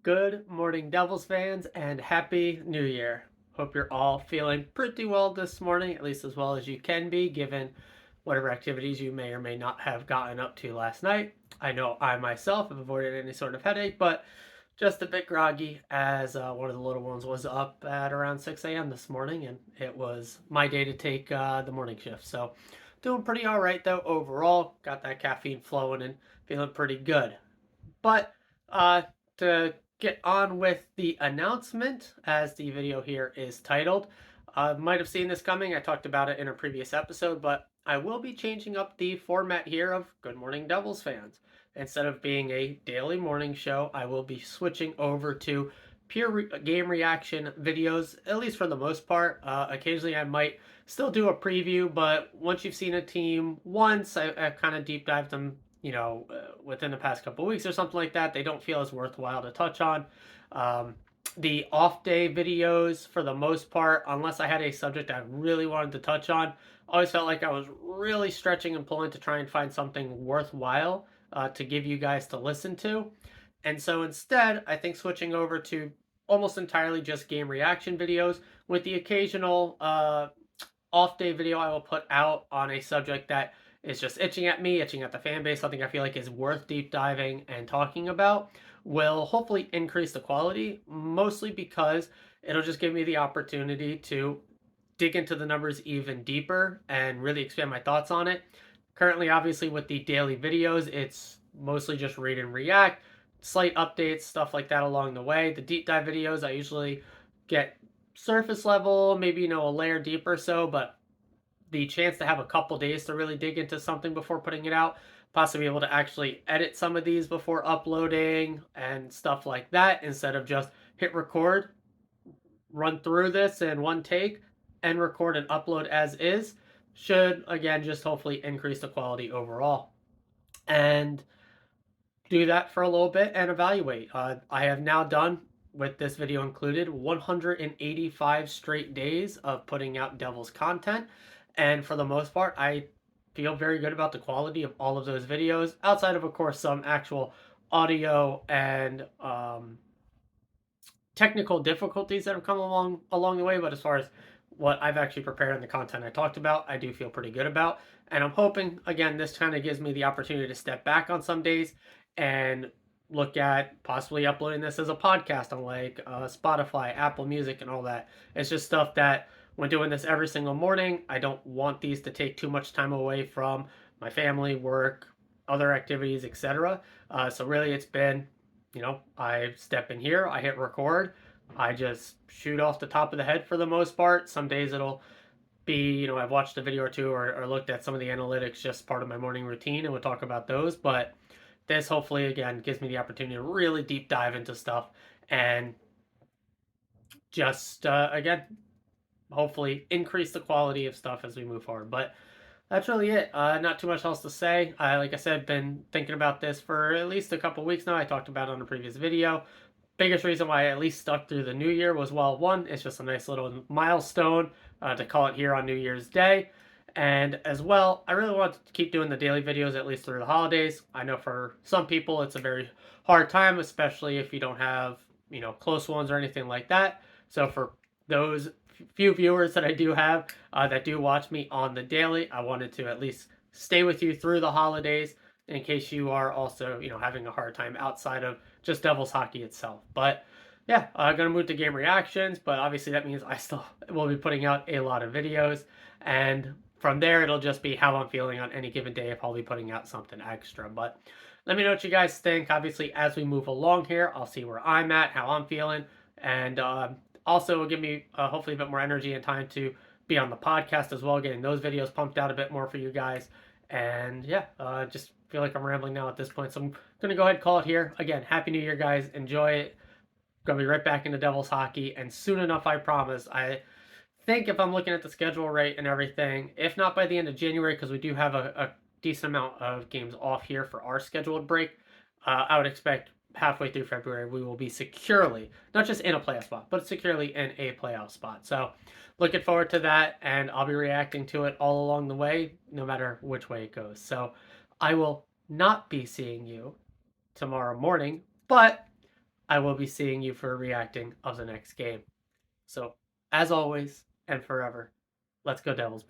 Good morning, Devils fans, and Happy New Year. Hope you're all feeling pretty well this morning, at least as well as you can be, given whatever activities you may or may not have gotten up to last night. I know I myself have avoided any sort of headache, but just a bit groggy as one of the little ones was up at around 6 a.m. this morning, and it was my day to take the morning shift. So, doing pretty all right though overall. Got that caffeine flowing and feeling pretty good. But to get on with the announcement, as the video here is titled, might have seen this coming. I talked about it in a previous episode, but I will be changing up the format here of Good Morning Devils fans. Instead of being a daily morning show, I will be switching over to game reaction videos, at least for the most part. Occasionally, I might still do a preview, but once you've seen a team once, I've kind of deep dived them, within the past couple of weeks or something like that. They don't feel as worthwhile to touch on. Um, the off day videos, for the most part, unless I had a subject I really wanted to touch on, always felt like I was really stretching and pulling to try and find something worthwhile to give you guys to listen to. And so instead, I think switching over to almost entirely just game reaction videos with the occasional off day video I will put out on a subject that is just itching at me, itching at the fan base, something I feel like is worth deep diving and talking about, will hopefully increase the quality, mostly because it'll just give me the opportunity to dig into the numbers even deeper and really expand my thoughts on it. Currently, obviously, with the daily videos, it's mostly just read and react, slight updates, stuff like that along the way. The deep dive videos, I usually get surface level, maybe, a layer deeper or so, but the chance to have a couple days to really dig into something before putting it out, possibly able to actually edit some of these before uploading and stuff like that, instead of just hit record, run through this in one take, and record and upload as is, should again just hopefully increase the quality overall. And do that for a little bit and evaluate. I have now done, with this video included, 185 straight days of putting out Devils content. And for the most part, I feel very good about the quality of all of those videos, outside of course, some actual audio and technical difficulties that have come along the way. But as far as what I've actually prepared and the content I talked about, I do feel pretty good about. And I'm hoping, again, this kind of gives me the opportunity to step back on some days and look at possibly uploading this as a podcast on like Spotify, Apple Music, and all that. It's just stuff that when doing this every single morning, I don't want these to take too much time away from my family, work, other activities, etc. So really, it's been, I step in here, I hit record, I just shoot off the top of the head for the most part. Some days it'll be, I've watched a video or two, or looked at some of the analytics, just part of my morning routine, and we'll talk about those. But this hopefully, again, gives me the opportunity to really deep dive into stuff and just, again, hopefully increase the quality of stuff as we move forward. But that's really it. Not too much else to say. Like I said, been thinking about this for at least a couple weeks now. I talked about it on a previous video. Biggest reason why I at least stuck through the new year was, well, one, it's just a nice little milestone to call it here on New Year's Day. And as well, I really want to keep doing the daily videos at least through the holidays. I know for some people it's a very hard time, especially if you don't have, close ones or anything like that. So for those few viewers that I do have that do watch me on the daily, I wanted to at least stay with you through the holidays in case you are also, having a hard time outside of just Devils hockey itself. But yeah, I'm going to move to game reactions, but obviously that means I still will be putting out a lot of videos. And from there, it'll just be how I'm feeling on any given day if I'll be putting out something extra. But let me know what you guys think. Obviously, as we move along here, I'll see where I'm at, how I'm feeling, and also it'll give me hopefully a bit more energy and time to be on the podcast as well, getting those videos pumped out a bit more for you guys. And yeah, just feel like I'm rambling now at this point, so I'm going to go ahead and call it here. Again, Happy New Year, guys. Enjoy it. Going to be right back into Devils hockey, and soon enough, I promise. I think if I'm looking at the schedule right and everything, if not by the end of January, because we do have a decent amount of games off here for our scheduled break, I would expect halfway through February we will be securely, not just in a playoff spot, but securely in a playoff spot. So looking forward to that, and I'll be reacting to it all along the way, no matter which way it goes. So I will not be seeing you tomorrow morning, but I will be seeing you for a reacting of the next game. So, as always and forever, let's go Devils, baby.